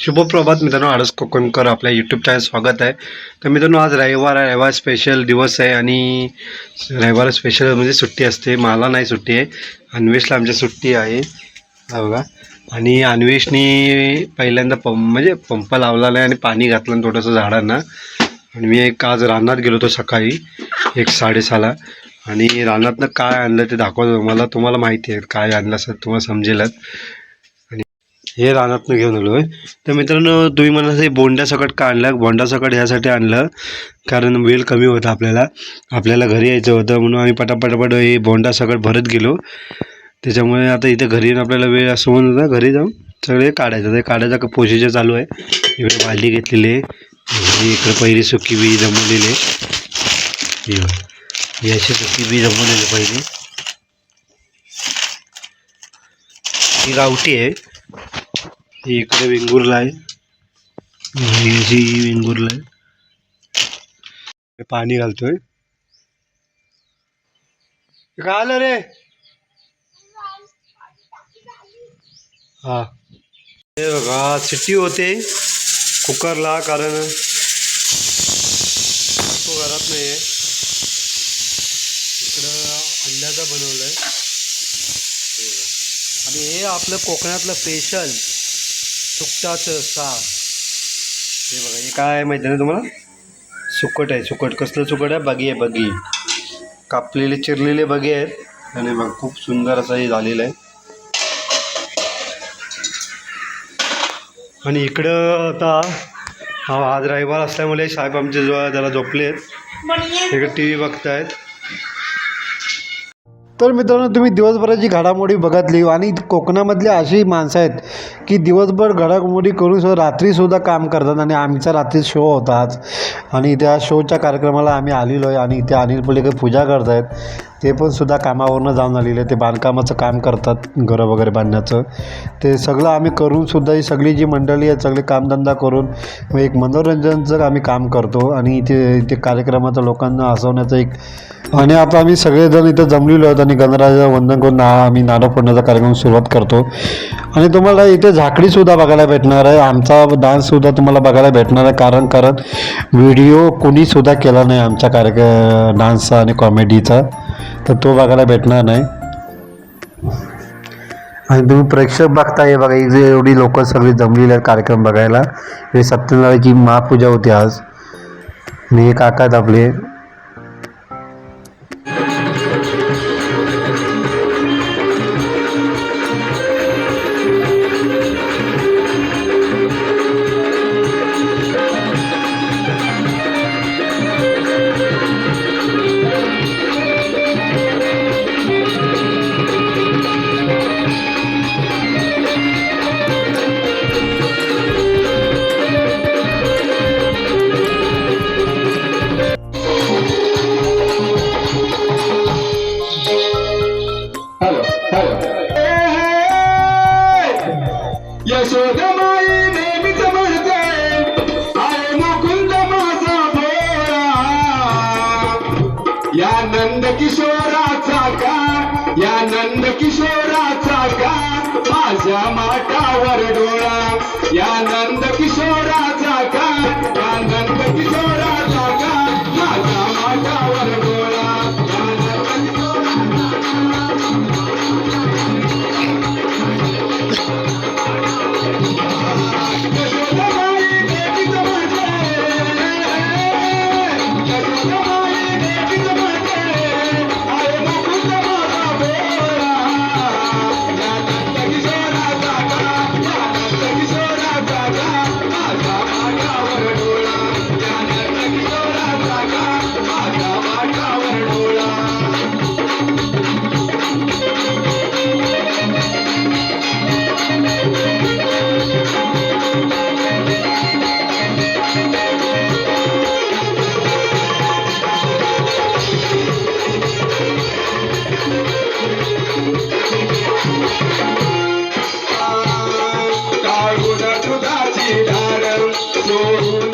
शुभप्रभात मित्रांनो, आरस कोकणकर आपल्या YouTube channel स्वागत आहे. तर मित्रांनो, आज रविवार स्पेशल दिवस आहे आणि रविवार स्पेशल म्हणजे सुट्टी असते. मला नाही सुट्टी आहे, अन्वेषला आमच्या सुट्टी आहे. हा बघा. आणि अन्वेषनी पहिल्यांदा पंप लावला नाही आणि पाणी घातलं थोडंसं झाडांना. आणि मी आज रानात गेलो होतो सकाळी 1:30ला आणि रानातनं काय आणलं ते दाखवतो तुम्हाला माहिती आहे काय आणलं असं तुम्हाला समजेलच. हे रानातनं घेऊन आलो आहे. तर मित्रांनो, तुम्ही म्हणा बोंडा सकट का आणलं? बोंडा सकट ह्यासाठी आणलं कारण वेळ कमी होता, आपल्याला घरी यायचं होतं म्हणून आम्ही पटापट हे बोंडा सकट भरत गेलो. त्याच्यामुळे आता इथे घरी येऊन आपल्याला वेळ असं म्हणून होता, घरी जाऊन सगळे काढायचं. ते काढायचं प्रोसिजर चालू आहे. इकडे बालदी घेतलेली आहे, इकडे पहिली सुकी बी जमवलेली आहे. ही अशी सुकी बी जमवलेली पहिली. ही गावठी आहे. इकडे वेंगुर्ला आहे, वेंगुर्ला आहे. पाणी घालतोय. काय आलं रे? हा, हे बघा शिट्टी होते कुकरला कारण तो घरात नाही आहे. इकडं अंड्याचा बनवलंय आणि हे आपलं कोकणातलं स्पेशल सुकटाचं साग. हे बघा, हे काय आहे माहिती ना तुम्हाला? सुकट आहे. सुकट कसलं सुकट आहे? बगी आहे, बगी. कापलेले चिरलेले बगे आहेत आणि बघ खूप सुंदर असं हे झालेलं आहे. आणि इकडं आता आज रविवार असल्यामुळे साहेब आमचे जरा झोपले आहेत, इकडे टी व्ही बघतायत. तर मित्रांनो, तुम्ही दिवसभराची घडामोडी बघितली आणि कोकणामधली अशी माणसं आहेत की दिवसभर घडामोडी करून सुद्धा रात्रीसुद्धा काम करतात. आणि आमचा रात्री शो होता आज आणि त्या शोच्या कार्यक्रमाला आम्ही आलेलो आहे. आणि इथे अनिल पुलेकर पूजा करत आहेत, ते पण सुद्धा कामावरनं जाऊन आलेले. ते बांधकामाचं काम करतात, घरं वगैरे बांधण्याचं. ते सगळं आम्ही करूनसुद्धा ही सगळी जी मंडळी आहेत सगळे कामधंदा करून एक मनोरंजनचं आम्ही काम करतो. आणि इथे कार्यक्रमाचं लोकांना हसवण्याचं एक. आणि आता आम्ही सगळेजण इथं जमलेलो आहोत आणि गणराजा वंदन करून आम्ही नारळ फोडण्याचा कार्यक्रम सुरुवात करतो. आणि तुम्हाला इथे झाकडीसुद्धा बघायला भेटणार आहे, आमचा डान्ससुद्धा तुम्हाला बघायला भेटणार आहे. कारण व्हिडिओ कोणीसुद्धा केला नाही आमच्या डान्सचा आणि कॉमेडीचा, तर तो बघायला भेटणार नाही. आणि तुम्ही प्रेक्षक बघता, हे बघा इथे एवढी लोक सगळी जमलेली आहेत कार्यक्रम बघायला. हे सत्यनारायणाची महापूजा होती आज. आणि हे काका आहेत आपले. यशोदमाई नेहमीच म्हणते आहे मुकुंद माझा भोळा. या नंद किशोराचा का, या नंद किशोराचा का माझ्या माटावर डोळा. या नंद किशोराचा का, या नंद किशोराचा का माझ्या माटावर डोळा. काळून दुधाची धार सोडून